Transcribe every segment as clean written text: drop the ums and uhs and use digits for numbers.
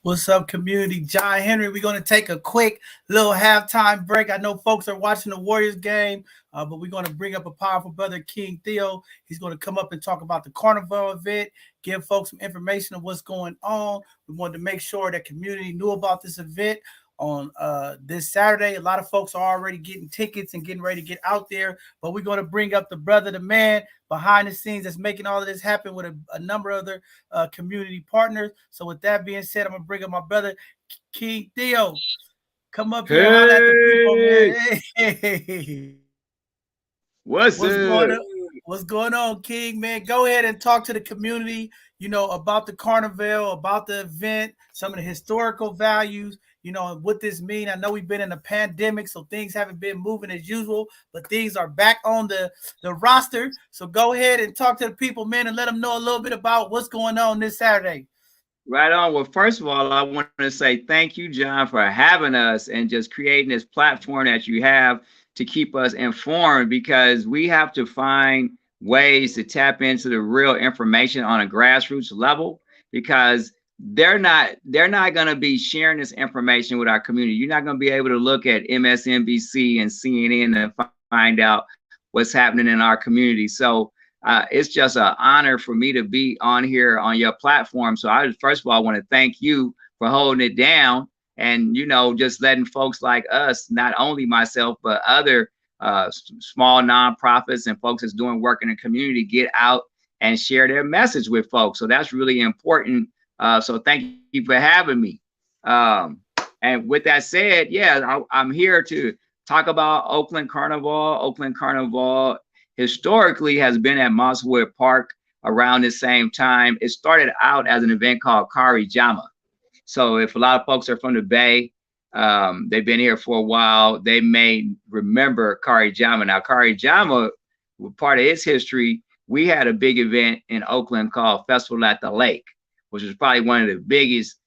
What's up, community? John Henry. We're going to take a quick little halftime break. I know folks are watching the Warriors game, but we're going to bring up a powerful brother, King Theo. He's going to come up and talk about the Carnival event, give folks some information of what's going on. We wanted to make sure that community knew about this event on this Saturday. A lot of folks are already getting tickets and getting ready to get out there, but we're going to bring up the brother, the man behind the scenes that's making all of this happen with a number of other community partners. So with that being said, I'm going to bring up my brother, King Theo. Come up here and holler at the people, Hey, man. Hey. what's What's going up? on? What's going on, King, man? Go ahead and talk to the community, about the carnival, about the event, some of the historical values, what this mean. I know we've been in a pandemic, so things haven't been moving as usual, but things are back on the roster. So go ahead and talk to the people, man, and let them know a little bit about what's going on this Saturday. Right on. Well, first of all, I want to say thank you, John, for having us and just creating this platform that you have to keep us informed because we have to find ways to tap into the real information on a grassroots level because they're not going to be sharing this information with our community. You're not going to be able to look at MSNBC and CNN and find out what's happening in our community. So it's just an honor for me to be on here on your platform. So I first of all want to thank you for holding it down and just letting folks like us, not only myself but other small nonprofits and folks that's doing work in the community, get out and share their message with folks. So that's really important. So thank you for having me. And with that said, yeah, I'm here to talk about Oakland Carnival. Oakland Carnival historically has been at Mosswood Park around the same time. It started out as an event called Carijama. So if a lot of folks are from the Bay, they've been here for a while, they may remember Carijama. Now, Carijama, part of its history, we had a big event in Oakland called Festival at the Lake, which was probably one of the biggest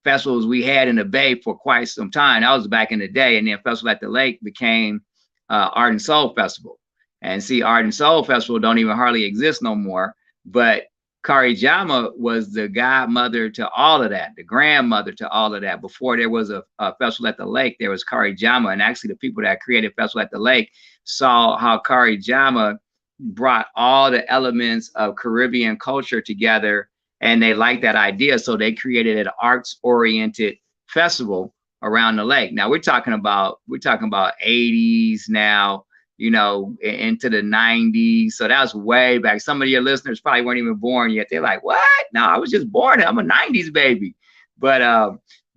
festivals we had in the Bay for quite some time. That was back in the day. And then Festival at the Lake became Art and Soul Festival. And see, Art and Soul Festival don't even hardly exist no more. But Carijama was the godmother to all of that, the grandmother to all of that. Before there was a Festival at the Lake, there was Carijama. And actually the people that created Festival at the Lake saw how Carijama brought all the elements of Caribbean culture together. And they liked that idea. So they created an arts-oriented festival around the lake. Now we're talking about 80s now, into the 90s. So that's way back. Some of your listeners probably weren't even born yet. They're like, what? No, I was just born. I'm a 90s baby. But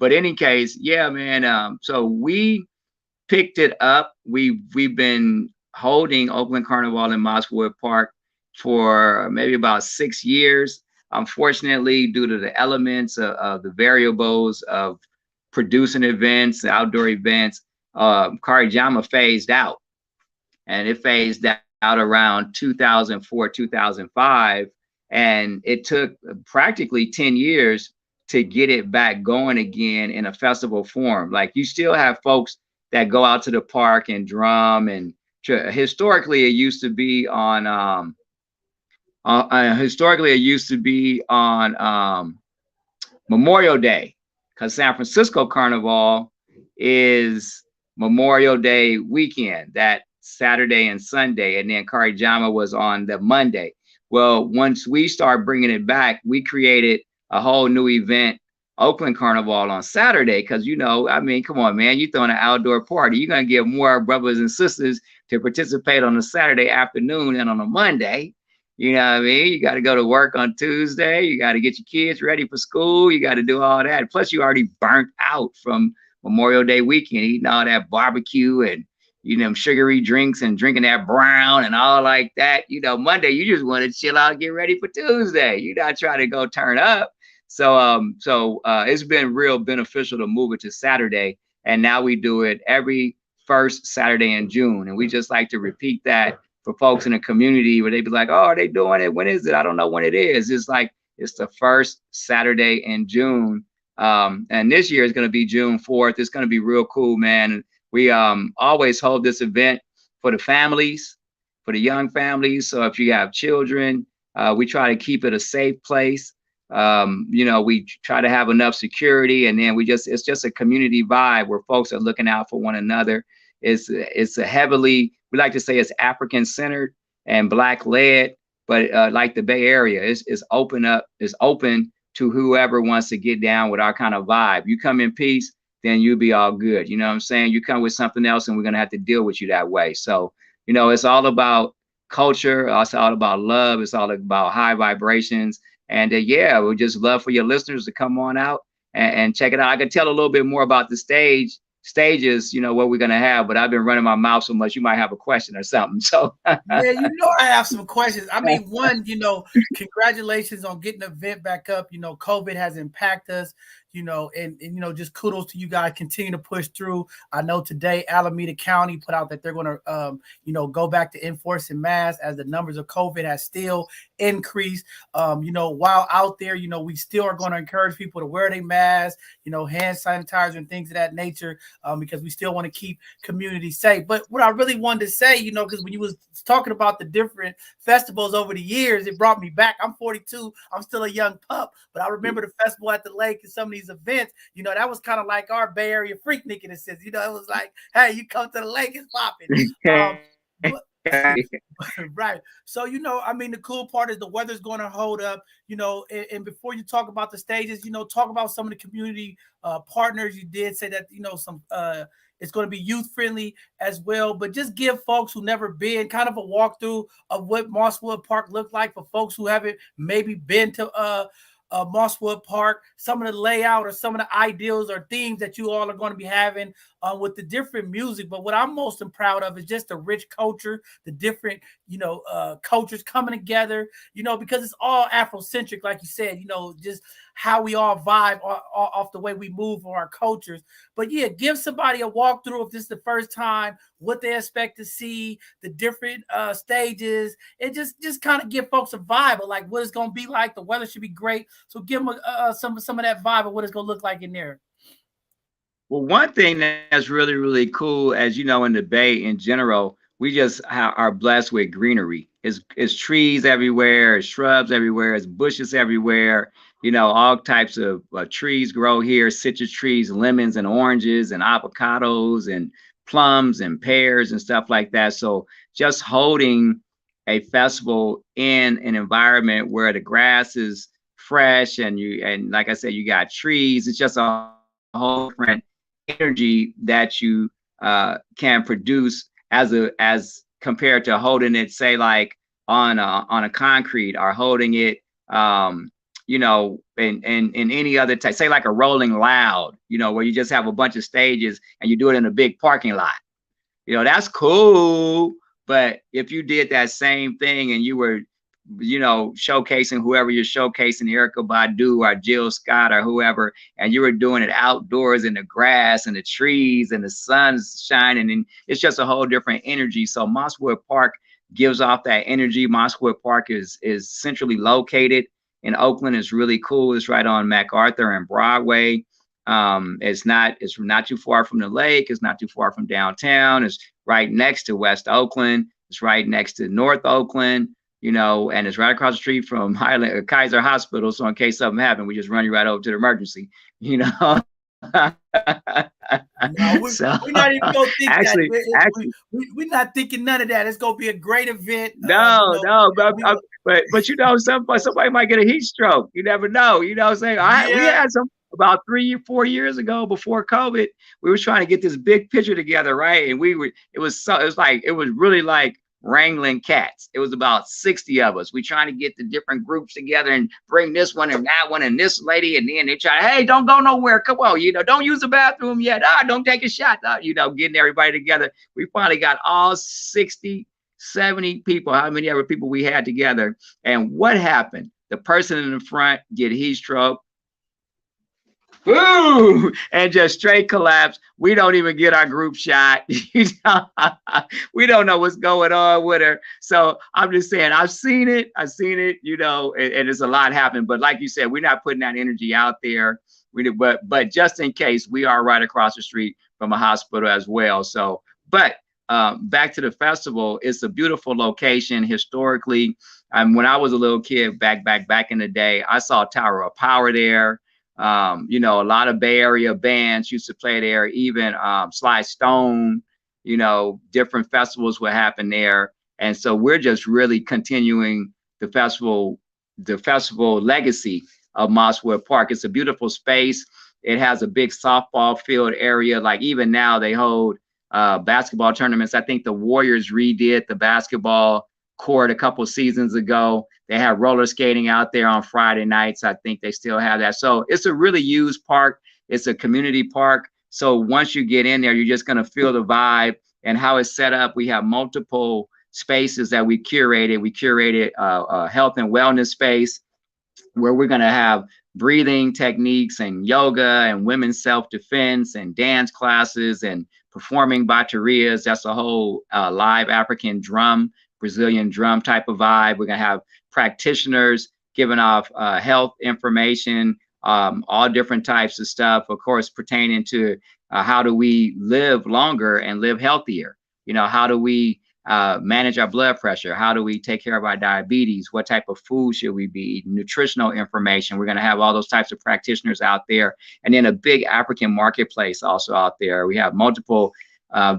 any case, yeah, man. So we picked it up. We've been holding Oakland Carnival in Mosswood Park for maybe about 6 years. Unfortunately, due to the elements of the variables of producing events, outdoor events, Carijama phased out. And it phased out around 2004, 2005. And it took practically 10 years to get it back going again in a festival form. Like you still have folks that go out to the park and drum. And historically, it used to be on Memorial Day, because San Francisco Carnival is Memorial Day weekend, that Saturday and Sunday, and then Carijama was on the Monday. Well, once we start bringing it back, we created a whole new event, Oakland Carnival, on Saturday, because come on, man, you throwing an outdoor party, you're gonna get more brothers and sisters to participate on a Saturday afternoon than on a Monday. You know what I mean? You got to go to work on Tuesday. You got to get your kids ready for school. You got to do all that. Plus, you already burnt out from Memorial Day weekend, eating all that barbecue and, sugary drinks and drinking that brown and all like that. Monday, you just want to chill out and get ready for Tuesday. You're not trying to go turn up. So it's been real beneficial to move it to Saturday. And now we do it every first Saturday in June. And we just like to repeat that for folks in the community where they be like, oh, are they doing it? When is it? I don't know when it is. It's like, it's the first Saturday in June. And this year is going to be June 4th. It's going to be real cool, man. We always hold this event for the families, for the young families. So if you have children, we try to keep it a safe place. You know, we try to have enough security, and then it's just a community vibe where folks are looking out for one another. It's a heavily, we like to say it's African centered and Black led, but like the Bay Area, it's open to whoever wants to get down with our kind of vibe. You come in peace, then you'll be all good. You know what I'm saying? You come with something else and we're going to have to deal with you that way. So, you know, it's all about culture. It's all about love. It's all about high vibrations. And yeah, we just love for your listeners to come on out and check it out. I can tell a little bit more about the stages, you know, what we're going to have, but I've been running my mouth so much, you might have a question or something. So yeah, you know, I have some questions. I mean, one, you know, congratulations on getting the event back up. You know, COVID has impacted us, you know, and you know, just kudos to you guys, continue to push through. I know today Alameda County put out that they're going to, you know, go back to enforcing masks as the numbers of COVID has still increased. You know, while out there, you know, we still are going to encourage people to wear their masks, you know, hand sanitizer and things of that nature, because we still want to keep community safe. But what I really wanted to say, you know, because when you was talking about the different festivals over the years, it brought me back. I'm 42. I'm still a young pup, but I remember the festival at the lake and some of these events, you know, that was kind of like our Bay Area Freaknik in a sense. You know, it was like, hey, you come to the lake, it's popping. Right. So, you know, I mean, the cool part is the weather's going to hold up, you know, and before you talk about the stages, you know, talk about some of the community partners. You did say that, you know, some it's going to be youth friendly as well, but just give folks who never been kind of a walkthrough of what Mosswood Park looked like for folks who haven't maybe been to Mosswood Park, some of the layout or some of the ideals or themes that you all are going to be having with the different music. But what I'm most proud of is just the rich culture, the different, you know, cultures coming together, you know, because it's all Afrocentric, like you said, you know, just how we all vibe off the way we move for our cultures. But yeah, give somebody a walkthrough if this is the first time, what they expect to see, the different stages, and just kind of give folks a vibe of like what it's going to be like. The weather should be great. So give them some of that vibe of what it's going to look like in there. Well, one thing that's really, really cool, as you know, in the Bay in general, we just are blessed with greenery. It's trees everywhere, it's shrubs everywhere, it's bushes everywhere. You know, all types of trees grow here, citrus trees, lemons and oranges and avocados and plums and pears and stuff like that. So just holding a festival in an environment where the grass is fresh and like I said, you got trees. It's just a whole different energy that you can produce as compared to holding it, say, like on a concrete, or holding it you know, in any other type, say like a Rolling Loud, you know, where you just have a bunch of stages and you do it in a big parking lot. You know, that's cool. But if you did that same thing and you were, you know, showcasing whoever you're showcasing, Erykah Badu or Jill Scott or whoever, and you were doing it outdoors in the grass and the trees and the sun's shining, and it's just a whole different energy. So Mosswood Park gives off that energy. Mosswood Park is centrally located in Oakland. It's really cool. It's right on MacArthur and Broadway. It's not too far from the lake. It's not too far from downtown. It's right next to West Oakland. It's right next to North Oakland, you know, and it's right across the street from Kaiser Hospital. So in case something happened, we just run you right over to the emergency, you know. No, we're not even gonna think actually, we're not thinking none of that. It's gonna be a great event. No, you know, but you know, somebody might get a heat stroke. You never know. You know what I'm saying? We had some about 3 or 4 years ago before COVID. We were trying to get this big picture together, right? And it was really like wrangling cats. It was about 60 of us. We trying to get the different groups together and bring this one and that one and this lady, and then they try, hey, don't go nowhere, come on, you know, don't use the bathroom yet, don't take a shot, you know, getting everybody together. We finally got all 60, 70 people, how many ever people we had together. And what happened? The person in the front get heat stroke, ooh, and just straight collapse. We don't even get our group shot. We don't know what's going on with her. So I'm just saying, I've seen it, you know, and it's a lot happening. But like you said, we're not putting that energy out there. But just in case, we are right across the street from a hospital as well. So, but back to the festival, it's a beautiful location historically. When I was a little kid, back in the day, I saw Tower of Power there. You know, a lot of Bay Area bands used to play there. Even Sly Stone. You know, different festivals would happen there, and so we're just really continuing the festival legacy of Mosswood Park. It's a beautiful space. It has a big softball field area. Like even now, they hold basketball tournaments. I think the Warriors redid the basketball court a couple seasons ago. They have roller skating out there on Friday nights. I think they still have that. So it's a really used park. It's a community park. So once you get in there, you're just going to feel the vibe and how it's set up. We have multiple spaces that we curated. We curated a health and wellness space where we're going to have breathing techniques and yoga and women's self-defense and dance classes and performing baterias. That's a whole live African drum, Brazilian drum type of vibe. We're going to have practitioners giving off health information, all different types of stuff, of course, pertaining to how do we live longer and live healthier? You know, how do we manage our blood pressure? How do we take care of our diabetes? What type of food should we be eating? Nutritional information. We're going to have all those types of practitioners out there. And then a big African marketplace also out there. We have multiple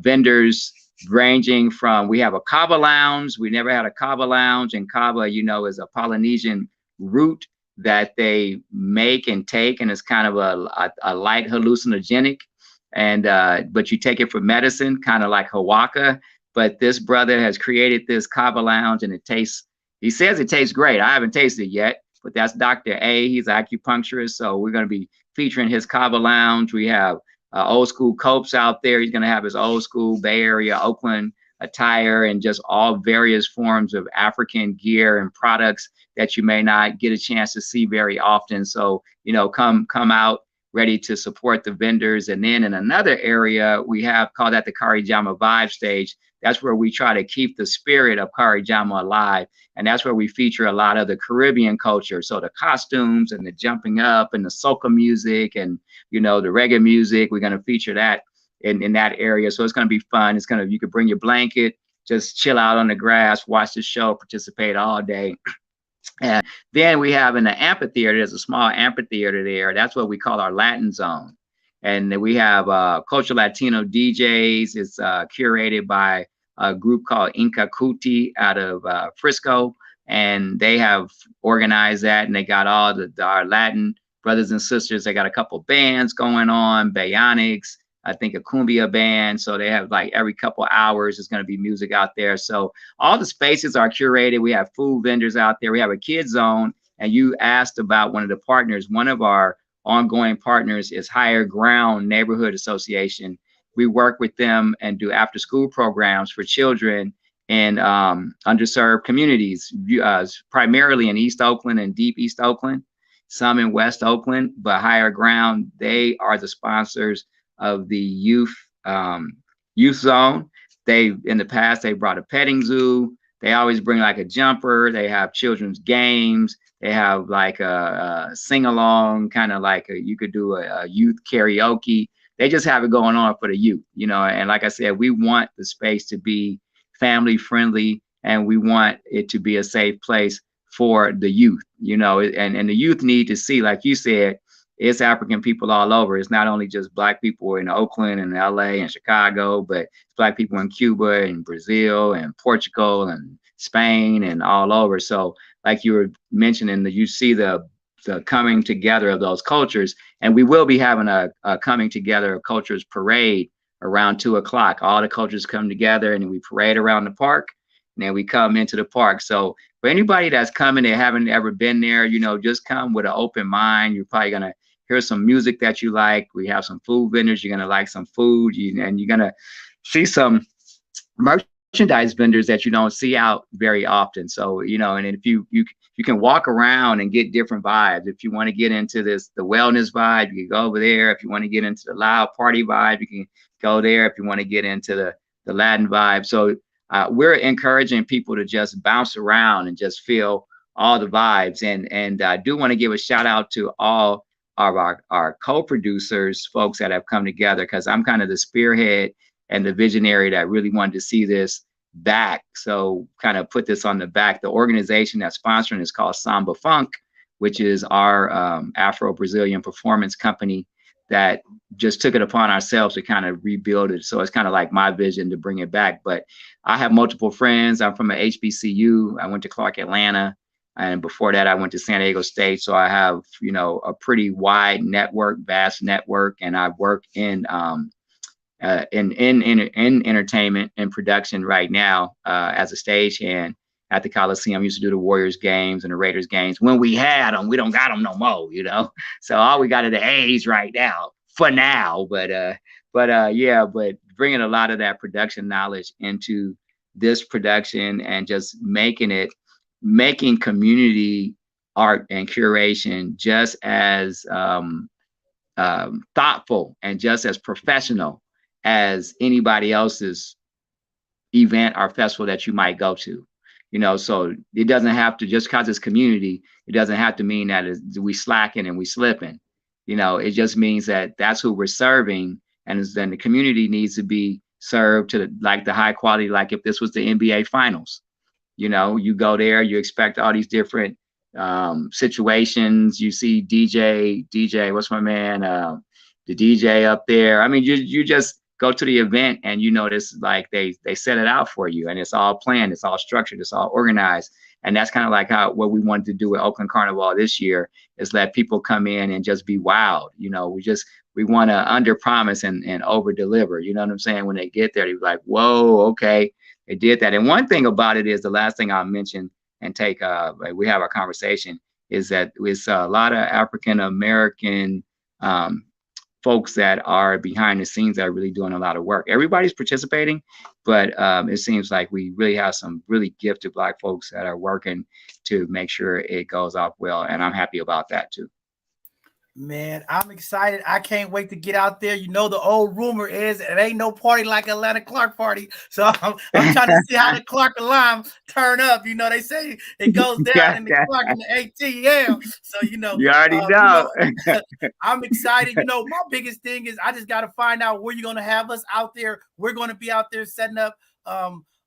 vendors ranging from, we have a kava lounge. We never had a kava lounge, and kava, you know, is a Polynesian root that they make and take, and it's kind of a light hallucinogenic, and but you take it for medicine, kind of like Hawaka. But this brother has created this kava lounge, and it tastes, he says it tastes great. I haven't tasted it yet, but that's Dr. A. He's an acupuncturist, so we're going to be featuring his kava lounge. We have old school Copes out there. He's going to have his old school Bay Area, Oakland attire, and just all various forms of African gear and products that you may not get a chance to see very often. So, you know, come out ready to support the vendors. And then in another area, we have called that the Carijama Vibe Stage. That's where we try to keep the spirit of Carijama alive. And that's where we feature a lot of the Caribbean culture. So the costumes and the jumping up and the soca music and, you know, the reggae music, we're going to feature that in that area. So it's going to be fun. It's going to, you could bring your blanket, just chill out on the grass, watch the show, participate all day. And then we have in the amphitheater, there's a small amphitheater there. That's what we call our Latin zone. And then we have Culture Latino DJs. It's curated by a group called Inca Kuti out of Frisco. And they have organized that, and they got all our Latin brothers and sisters. They got a couple bands going on, Bayonics, I think a cumbia band. So they have like every couple hours, there's going to be music out there. So all the spaces are curated. We have food vendors out there. We have a kids zone. And you asked about one of the partners. One of our ongoing partners is Higher Ground Neighborhood Association. We work with them and do after school programs for children in underserved communities, primarily in East Oakland and Deep East Oakland, some in West Oakland, but Higher Ground, they are the sponsors of the youth zone. They, in the past, they brought a petting zoo. They always bring like a jumper. They have children's games. They have like a sing-along, kind of like you could do a youth karaoke. They just have it going on for the youth, you know. And like I said, we want the space to be family friendly, and we want it to be a safe place for the youth, you know. And the youth need to see, like you said, it's African people all over. It's not only just Black people in Oakland and LA and Chicago, but it's Black people in Cuba and Brazil and Portugal and Spain and all over. So like you were mentioning, that you see the coming together of those cultures. And we will be having a coming together of cultures parade around 2 o'clock. All the cultures come together, and then we parade around the park, and then we come into the park. So for anybody that's coming that haven't ever been there, you know, just come with an open mind. You're probably going to hear some music that you like. We have some food vendors. You're going to like some food, and you're going to see some merchandise vendors that you don't see out very often. So, you know, and if you can walk around and get different vibes. If you want to get into the wellness vibe, you can go over there. If you want to get into the loud party vibe, you can go there. If you want to get into the Latin vibe. So we're encouraging people to just bounce around and just feel all the vibes. And I do want to give a shout out to all of our co-producers, folks that have come together, because I'm kind of the spearhead and the visionary that really wanted to see this back. So kind of put this on the back. The organization that's sponsoring is called Samba Funk, which is our Afro-Brazilian performance company that just took it upon ourselves to kind of rebuild it. So it's kind of like my vision to bring it back. But I have multiple friends. I'm from a HBCU. I went to Clark Atlanta. And before that, I went to San Diego State. So I have, you know, a pretty wide network, vast network. And I work in entertainment and production right now as a stagehand at the Coliseum. I used to do the Warriors games and the Raiders games when we had them. We don't got them no more, you know. So all we got are the A's right now for now. But bringing a lot of that production knowledge into this production and just making community art and curation just as thoughtful and just as professional as anybody else's event or festival that you might go to, you know. So it doesn't have to, just because it's community, it doesn't have to mean that we slacking and we slipping, you know. It just means that that's who we're serving, and then the community needs to be served to like the high quality. Like if this was the NBA finals, you know, you go there, you expect all these different situations. You see DJ, what's my man, the DJ up there. I mean, you just go to the event and you notice like they set it out for you, and it's all planned, it's all structured, it's all organized. And that's kind of like what we wanted to do with Oakland Carnival this year, is let people come in and just be wowed. You know, we want to under promise and over deliver. You know what I'm saying? When they get there, they're like, whoa, okay, they did that. And one thing about it is, the last thing I'll mention and take, we have our conversation, is that it's a lot of African American folks that are behind the scenes that are really doing a lot of work. Everybody's participating, but it seems like we really have some really gifted Black folks that are working to make sure it goes off well. And I'm happy about that too. Man, I'm excited. I can't wait to get out there. You know, the old rumor is it ain't no party like Atlanta Clark party. So I'm trying to see how the Clark alarm turn up. You know, they say it goes down in the Clark and the ATL. So, you know, you already know. I'm excited. You know, my biggest thing is I just got to find out where you're going to have us out there. We're going to be out there setting up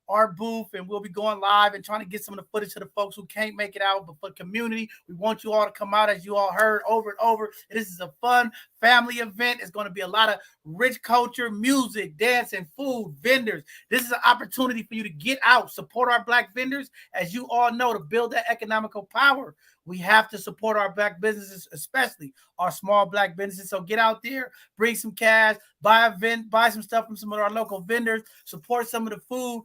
our booth, and we'll be going live and trying to get some of the footage to the folks who can't make it out. But for the community, we want you all to come out, as you all heard over and over. This is a fun family event. It's going to be a lot of rich culture, music, dancing, food, vendors. This is an opportunity for you to get out, support our Black vendors. As you all know, to build that economical power, we have to support our Black businesses, especially our small Black businesses. So get out there, bring some cash, buy some stuff from some of our local vendors, support some of the food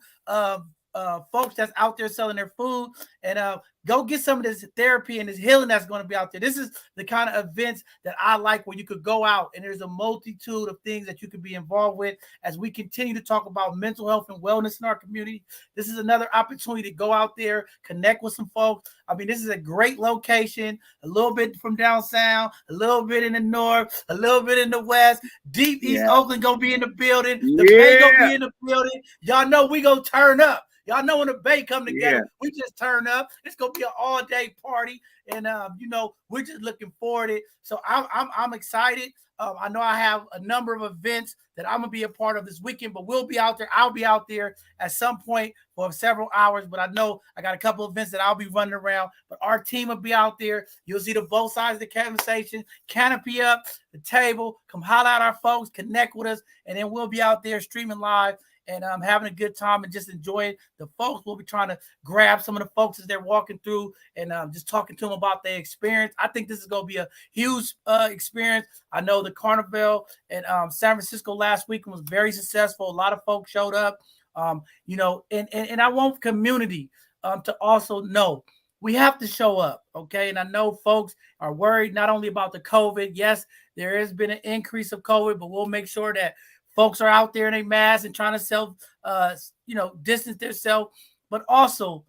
folks that's out there selling their food, and go get some of this therapy and this healing that's going to be out there. This is the kind of events that I like, where you could go out and there's a multitude of things that you could be involved with. As we continue to talk about mental health and wellness in our community, this is another opportunity to go out there, connect with some folks. I mean, this is a great location, a little bit from down south, a little bit in the north, a little bit in the west. Deep East Oakland gonna be in the building. The Bay gonna be in the building. Y'all know we gonna turn up. Y'all know when the Bay come together, we just turn up. It's gonna be an all-day party, and you know, we're just looking forward to it. So I'm excited. I know I have a number of events that I'm gonna be a part of this weekend, but we'll be out there. I'll be out there at some point for several hours, but I know I got a couple of events that I'll be running around. But our team will be out there. You'll see the both sides of the conversation, canopy up, the table. Come holler at our folks, connect with us, and then we'll be out there streaming live and having a good time and just enjoying the folks. We'll be trying to grab some of the folks as they're walking through and just talking to them about their experience. I think this is going to be a huge experience. I know the Carnival in San Francisco last week was very successful. A lot of folks showed up, you know, and I want community to also know we have to show up, okay? And I know folks are worried not only about the COVID. Yes, there has been an increase of COVID, but we'll make sure that folks are out there in their masks and trying to distance themselves. But also,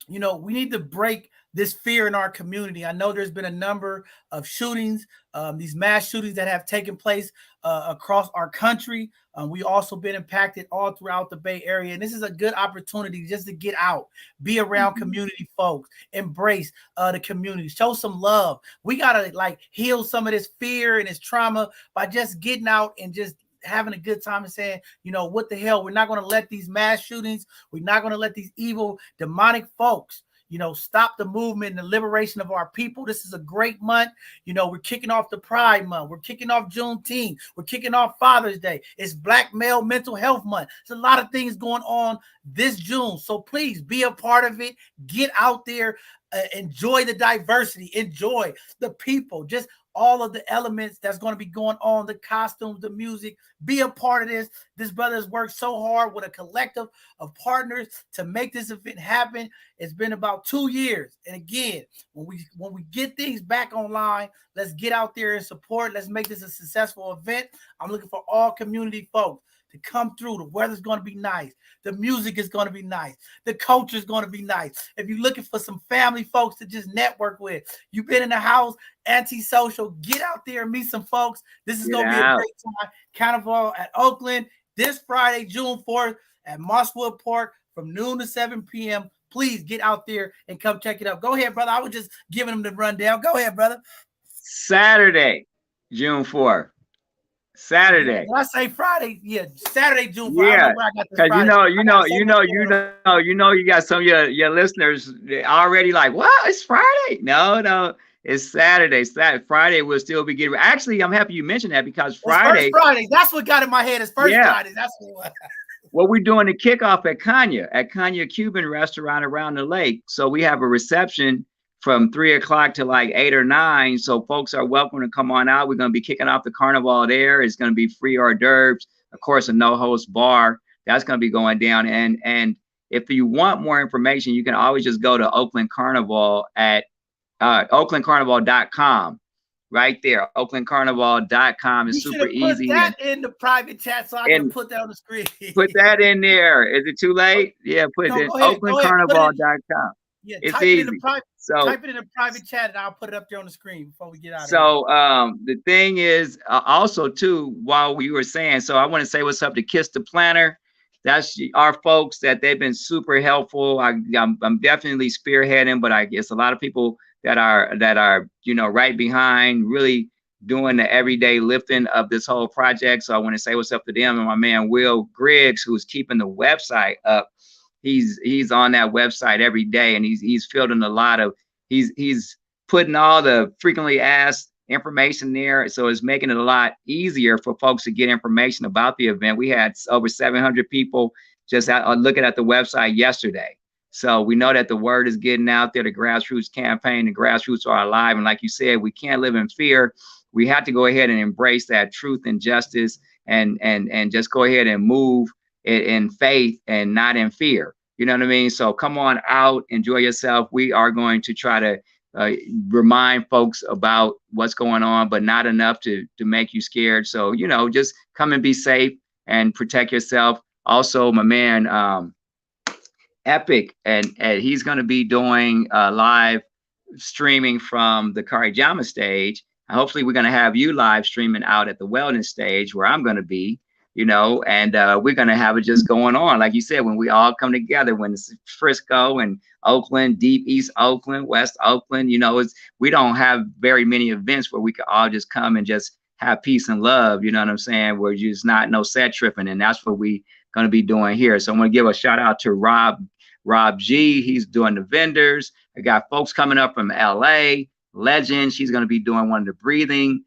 you know, we need to break this fear in our community. I know there's been a number of shootings, these mass shootings that have taken place across our country. We also been impacted all throughout the Bay Area. And this is a good opportunity just to get out, be around community folks, embrace the community, show some love. We got to like heal some of this fear and this trauma by just getting out and just having a good time and saying, you know, what the hell? We're not going to let these mass shootings, we're not going to let these evil, demonic folks, you know, stop the movement and the liberation of our people. This is a great month. You know, we're kicking off the Pride Month. We're kicking off Juneteenth. We're kicking off Father's Day. It's Black Male Mental Health Month. There's a lot of things going on this June. So please be a part of it. Get out there. Enjoy the diversity. Enjoy the people. Just all of the elements that's going to be going on, the costumes, the music. Be a part of this. This brother has worked so hard with a collective of partners to make this event happen. It's been about 2 years. And again, when we get things back online, let's get out there and support. Let's make this a successful event. I'm looking for all community folks to come through. The weather's going to be nice. The music is going to be nice. The culture is going to be nice. If you're looking for some family folks to just network with, you've been in the house, antisocial, get out there and meet some folks. This is going to be a great time. Carnival at Oakland this Friday, June 4th at Mosswood Park from noon to 7 p.m. Please get out there and come check it out. Go ahead, brother. I was just giving them the rundown. Go ahead, brother. Saturday, June 4th. Saturday. When I say Friday, yeah, Saturday, June 4th. Yeah, because you got some of your listeners already like, what? It's Friday? No, it's Saturday. Friday will still be getting. Actually, I'm happy you mentioned that because Friday. Friday. That's what got in my head. It's first Friday. That's what. Well, we're doing the kickoff at Kanya Cuban restaurant around the lake. So we have a reception from 3 o'clock to like 8 or 9. So folks are welcome to come on out. We're going to be kicking off the carnival there. It's going to be free hors d'oeuvres, of course, a no-host bar. That's going to be going down. And if you want more information, you can always just go to Oakland Carnival at oaklandcarnival.com. Right there, oaklandcarnival.com is super easy. Put that in the private chat so I can put that on the screen. Put that in there. Is it too late? Yeah, put it in oaklandcarnival.com. Yeah, it's type easy. It in the type it in the private chat and I'll put it up there on the screen before we get out of here. So the thing is also too, while we were saying, so I want to say what's up to Kiss the Planner. That's our folks that they've been super helpful. I'm definitely spearheading, but I guess a lot of people that are right behind, really doing the everyday lifting of this whole project. So I want to say what's up to them and my man Will Griggs, who's keeping the website up. He's on that website every day, and he's fielding a lot of he's putting all the frequently asked information there, so it's making it a lot easier for folks to get information about the event. We had over 700 people just looking at the website yesterday. So we know that the word is getting out there, the grassroots campaign, the grassroots are alive. And like you said, we can't live in fear. We have to go ahead and embrace that truth and justice and just go ahead and move in faith and not in fear. You know what I mean? So come on out, enjoy yourself. We are going to try to remind folks about what's going on, but not enough to make you scared. So, just come and be safe and protect yourself. Also, my man, Epic, and he's going to be doing live streaming from the Carijama stage. Hopefully we're going to have you live streaming out at the wellness stage where I'm going to be, and we're going to have it just going on. Like you said, when we all come together, when it's Frisco and Oakland, deep East Oakland, West Oakland, we don't have very many events where we can all just come and just have peace and love. You know what I'm saying? Where just no set tripping. And that's what we going to be doing here. So I'm going to give a shout out to Rob G. He's doing the vendors. I got folks coming up from LA. Legend, she's going to be doing one of the breathing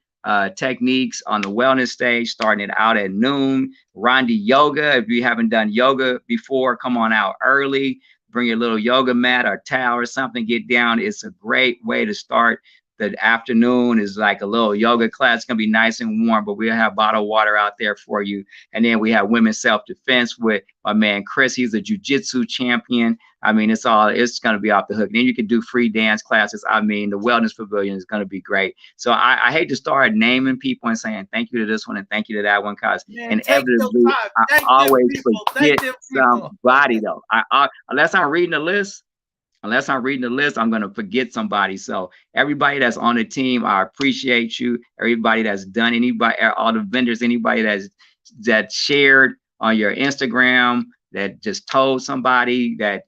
techniques on the wellness stage, starting it out at noon. Rondi Yoga, if you haven't done yoga before, come on out early. Bring your little yoga mat or towel or something, get down. It's a great way to start the afternoon. Is like a little yoga class. It's gonna be nice and warm, but we'll have bottled water out there for you. And then we have women's self-defense with my man Chris. He's a jiu-jitsu champion. I mean, it's gonna be off the hook. Then you can do free dance classes. I mean, the wellness pavilion is gonna be great. So I hate to start naming people and saying thank you to this one and thank you to that one, because inevitably I always forget somebody though. Unless I'm reading the list, I'm going to forget somebody. So everybody that's on the team, I appreciate you. Everybody that's done, all the vendors, anybody that shared on your Instagram, that just told somebody, that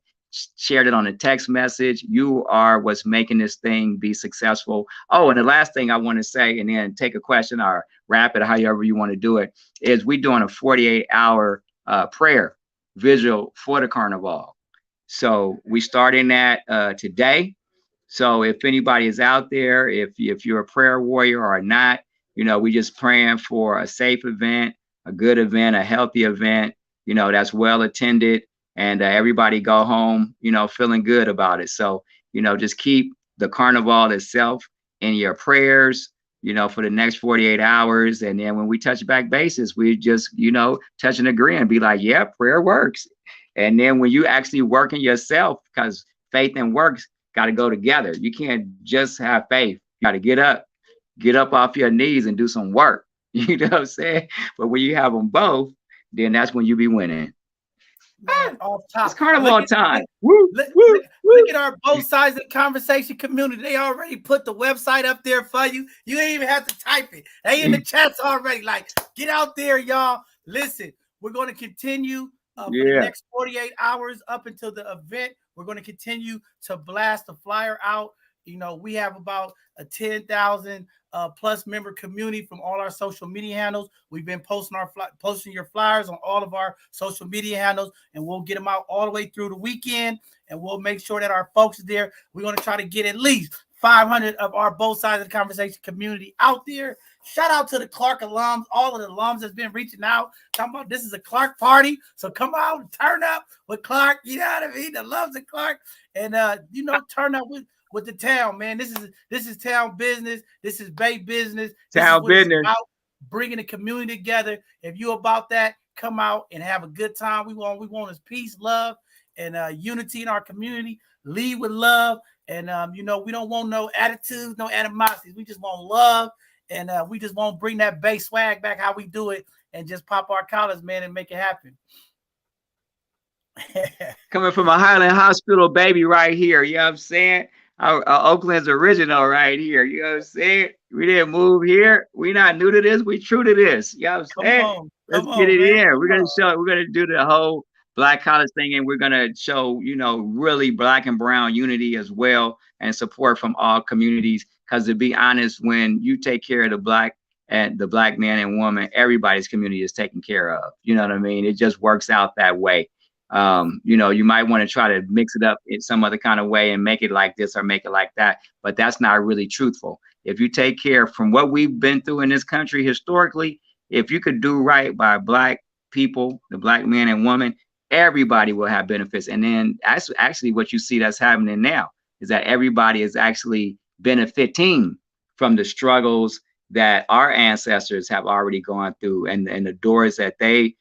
shared it on a text message. You are what's making this thing be successful. Oh, and the last thing I want to say, and then take a question or wrap it, however you want to do it, is we're doing a 48-hour prayer vigil for the carnival. So we starting that today. So if anybody is out there, if you're a prayer warrior or not, we just praying for a safe event, a good event, a healthy event, that's well attended, and everybody go home, feeling good about it. So, just keep the carnival itself in your prayers, for the next 48 hours. And then when we touch back bases, we just, touch and agree and be like, yeah, prayer works. And then when you actually working yourself, because faith and works got to go together. You can't just have faith. You got to get up off your knees and do some work. You know what I'm saying? But when you have them both, then that's when you be winning. Man, off top. It's carnival time. Look at our both sides of the conversation community. They already put the website up there for you. You ain't even have to type it. They in the chats already. Like, get out there, y'all. Listen, we're going to continue for the next 48 hours up until the event. We're going to continue to blast the flyer out. We have about a 10,000 plus member community from all our social media handles. We've been posting your flyers on all of our social media handles, and we'll get them out all the way through the weekend, and we'll make sure that our folks are there. We're going to try to get at least 500 of our both sides of the conversation community out there. Shout out to the Clark alums, all of the alums that's been reaching out, talking about this is a Clark party, so come out and turn up with Clark. You know what I mean? The loves of Clark, and turn up with the town, man. This is town business. This is Bay business. Town business. About bringing the community together. If you about that, come out and have a good time. We want is peace, love, and unity in our community. Lead with love, and we don't want no attitudes, no animosities. We just want love, and we just want to bring that Bay swag back how we do it, and just pop our collars, man, and make it happen. Coming from a Highland Hospital baby right here, you know what I'm saying? Oakland's original right here. You know what I'm saying? We didn't move here. We not new to this. We true to this. You know what I'm saying? Let's get it in. We're gonna do the whole Black college thing, and we're gonna show, really Black and brown unity as well, and support from all communities. Because to be honest, when you take care of the Black man and woman, everybody's community is taken care of. You know what I mean? It just works out that way. You might want to try to mix it up in some other kind of way and make it like this or make it like that, but that's not really truthful. If you take care from what we've been through in this country historically, if you could do right by Black people, the Black man and woman, everybody will have benefits. And then that's actually what you see that's happening now, is that everybody is actually benefiting from the struggles that our ancestors have already gone through, and the doors that they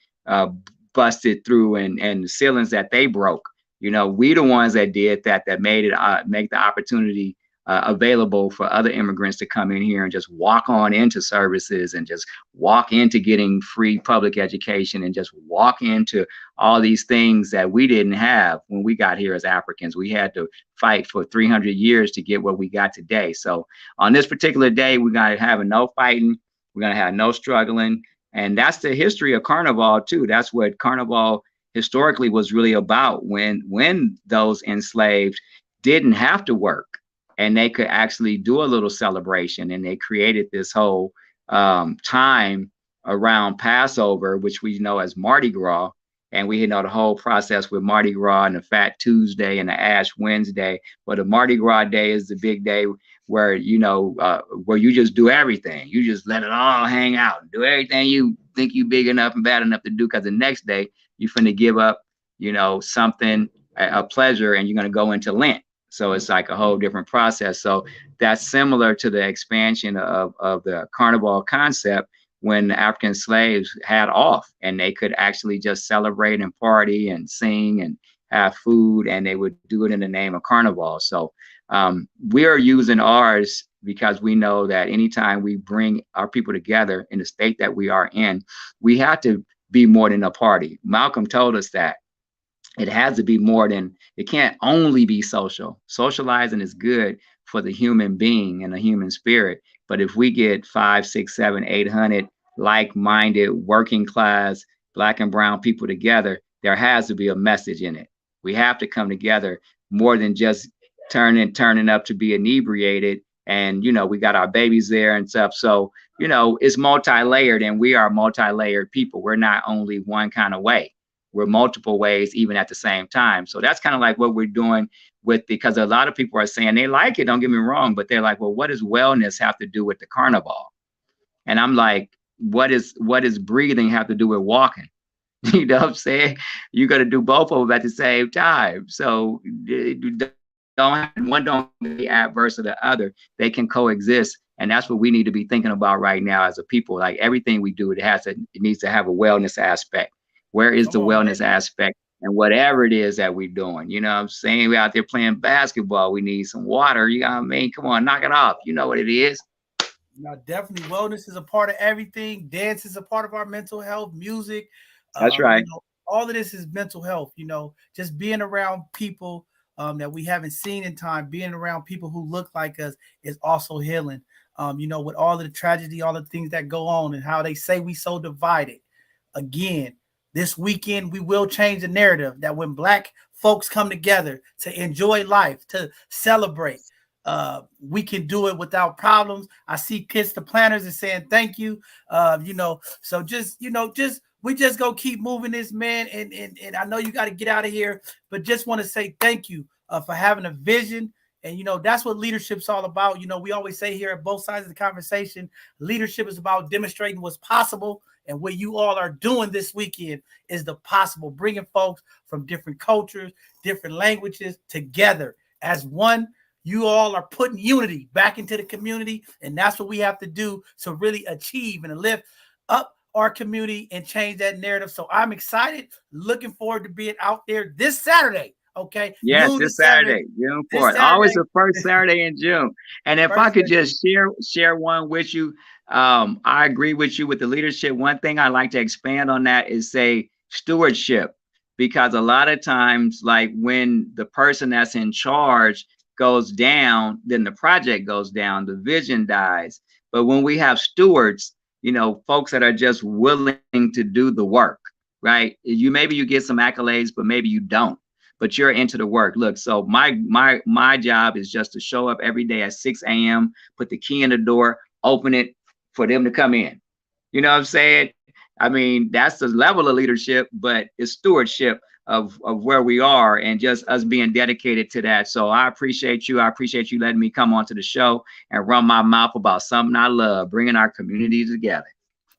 busted through, and the ceilings that they broke. We the ones that did that made it make the opportunity available for other immigrants to come in here and just walk on into services, and just walk into getting free public education, and just walk into all these things that we didn't have when we got here as Africans. We had to fight for 300 years to get what we got today. So on this particular day, we're going to have no fighting. We're going to have no struggling. And that's the history of Carnival too. That's what Carnival historically was really about, when those enslaved didn't have to work and they could actually do a little celebration. And they created this whole time around Passover, which we know as Mardi Gras. And we know the whole process with Mardi Gras and the Fat Tuesday and the Ash Wednesday. But the Mardi Gras day is the big day where, where you just do everything. You just let it all hang out and do everything you think you big enough and bad enough to do. Because the next day you're finna give up, something, a pleasure, and you're going to go into Lent. So it's like a whole different process. So that's similar to the expansion of the Carnival concept, when the African slaves had off and they could actually just celebrate and party and sing and have food, and they would do it in the name of Carnival. So we are using ours because we know that anytime we bring our people together in the state that we are in, we have to be more than a party. Malcolm told us that it has to be more than, it can't only be social. Socializing is good for the human being and the human spirit. But if we get 5, 6, 7, 800 like-minded, working class, Black and brown people together, there has to be a message in it. We have to come together more than just turning up to be inebriated. And, we got our babies there and stuff. So, it's multi-layered, and we are multi-layered people. We're not only one kind of way. We're multiple ways, even at the same time. So that's kind of like what we're doing because a lot of people are saying they like it, don't get me wrong, but they're like, well, what does wellness have to do with the carnival? And I'm like, what is breathing have to do with walking? You know what I'm saying? You got to do both of them at the same time. So one don't be adverse to the other. They can coexist. And that's what we need to be thinking about right now as a people. Like everything we do, it needs to have a wellness aspect. Where is the wellness aspect? And whatever it is that we're doing, you know what I'm saying? We're out there playing basketball. We need some water. You know what I mean? Come on, knock it off. You know what it is. No, definitely. Wellness is a part of everything. Dance is a part of our mental health. Music. That's right. All of this is mental health. Just being around people that we haven't seen in time, being around people who look like us is also healing. With all of the tragedy, all the things that go on, and how they say we so divided. Again, this weekend, we will change the narrative that when Black folks come together to enjoy life, to celebrate, we can do it without problems. I see Kids to Planners is saying thank you. So we just go keep moving this, man. And I know you got to get out of here, but just want to say thank you for having a vision. And, that's what leadership's all about. We always say here at both sides of the conversation, leadership is about demonstrating what's possible. And what you all are doing this weekend is the possible, bringing folks from different cultures, different languages together as one. You all are putting unity back into the community. And that's what we have to do to really achieve and lift up our community and change that narrative. So I'm excited, looking forward to being out there this Saturday. Okay. Yes, this Saturday, June 4th. Always the first Saturday in June. And if I could just share one with you, I agree with you with the leadership. One thing I like to expand on that is say stewardship, because a lot of times, like when the person that's in charge goes down, then the project goes down, the vision dies. But when we have stewards, folks that are just willing to do the work, right? Maybe you get some accolades, but maybe you don't. But you're into the work. Look, so my job is just to show up every day at 6 a.m., put the key in the door, open it for them to come in. You know what I'm saying? I mean, that's the level of leadership, but it's stewardship of where we are and just us being dedicated to that. So I appreciate you. I appreciate you letting me come onto the show and run my mouth about something I love, bringing our community together.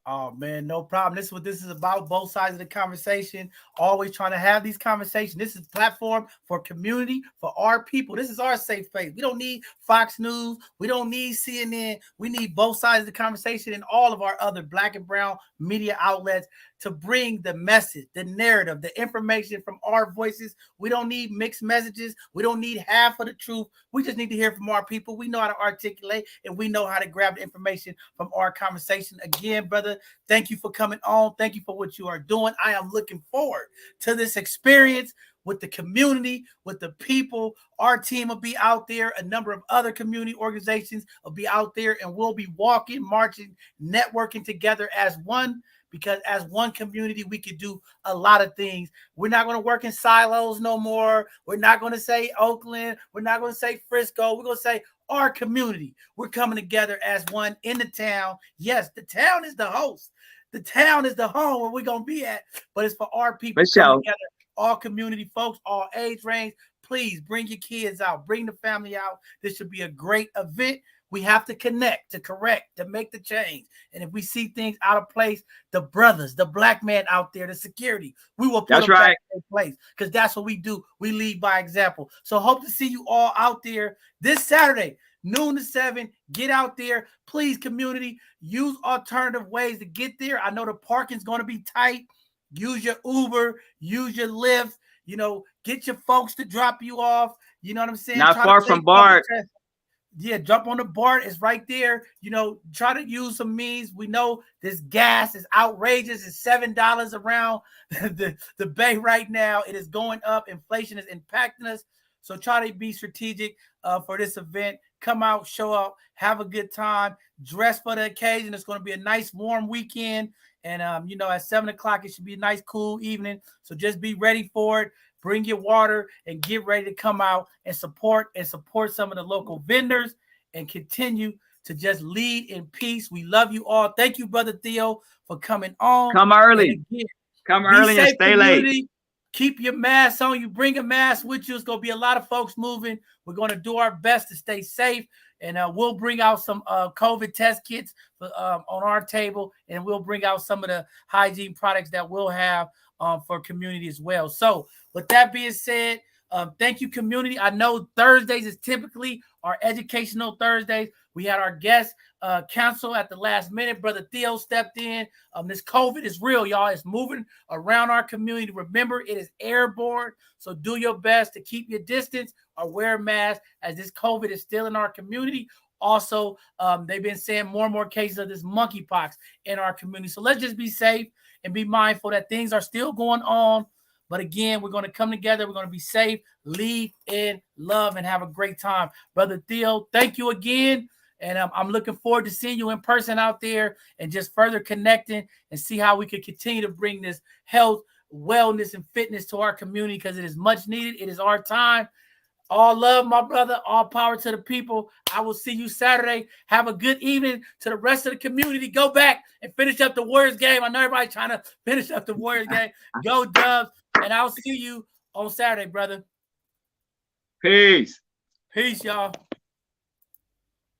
Oh, man, no problem. This is what this is about, both sides of the conversation, always trying to have these conversations. This is a platform for community, for our people. This is our safe space. We don't need Fox News. We don't need CNN. We need both sides of the conversation and all of our other Black and brown media outlets to bring the message, the narrative, the information from our voices. We don't need mixed messages. We don't need half of the truth. We just need to hear from our people. We know how to articulate, and we know how to grab the information from our conversation. Again, brother, thank you for coming on. Thank you for what you are doing. I am looking forward to this experience with the community, with the people. Our team will be out there. A number of other community organizations will be out there, and we'll be walking, marching, networking together as one. Because as one community, we could do a lot of things. We're not going to work in silos no more. We're not going to say Oakland. We're not going to say Frisco. We're going to say our community. We're coming together as one in the town. Yes, the town is the host. The town is the home where we're going to be at. But it's for our people coming together. All community folks, all age range. Please bring your kids out. Bring the family out. This should be a great event. We have to connect, to correct, to make the change. And if we see things out of place, the brothers, the Black man out there, the security, we will put them back in place, because that's what we do. We lead by example. So hope to see you all out there this Saturday, noon to 7. Get out there. Please, community, use alternative ways to get there. I know the parking's going to be tight. Use your Uber, use your Lyft, get your folks to drop you off. You know what I'm saying? Not far from BART. Yeah, jump on the BART. It's right there. Try to use some means. We know this gas is outrageous. It's $7 around the Bay right now. It is going up. Inflation is impacting us. So try to be strategic for this event. Come out, show up, have a good time, dress for the occasion. It's going to be a nice warm weekend. And, you know, at 7 o'clock, it should be a nice, cool evening. So just be ready for it. Bring your water and get ready to come out and support some of the local vendors and continue to just lead in peace. We love you all. Thank you, Brother Theo, for coming on. Come early. Again, come early and stay late. Keep your mask on. You bring a mask with you. It's going to be a lot of folks moving. We're going to do our best to stay safe. And we'll bring out some COVID test kits on our table. And we'll bring out some of the hygiene products that we'll have for community as well. So with that being said, thank you, community. I know Thursdays is typically our educational Thursdays. We had our guest counsel at the last minute. Brother Theo stepped in. This COVID is real, y'all. It's moving around our community. Remember, it is airborne. So do your best to keep your distance or wear a mask as this COVID is still in our community. Also, they've been saying more and more cases of this monkeypox in our community. So let's just be safe and be mindful that things are still going on. But again, we're going to come together. We're going to be safe, lead in love, and have a great time. Brother Theo, thank you again. And I'm looking forward to seeing you in person out there and just further connecting and see how we can continue to bring this health, wellness, and fitness to our community because it is much needed. It is our time. All love, my brother. All power to the people. I will see you Saturday. Have a good evening to the rest of the community. Go back and finish up the Warriors game. I know everybody trying to finish up the Warriors game. Go Dubs. And I'll see you on Saturday, brother. Peace. Peace, y'all.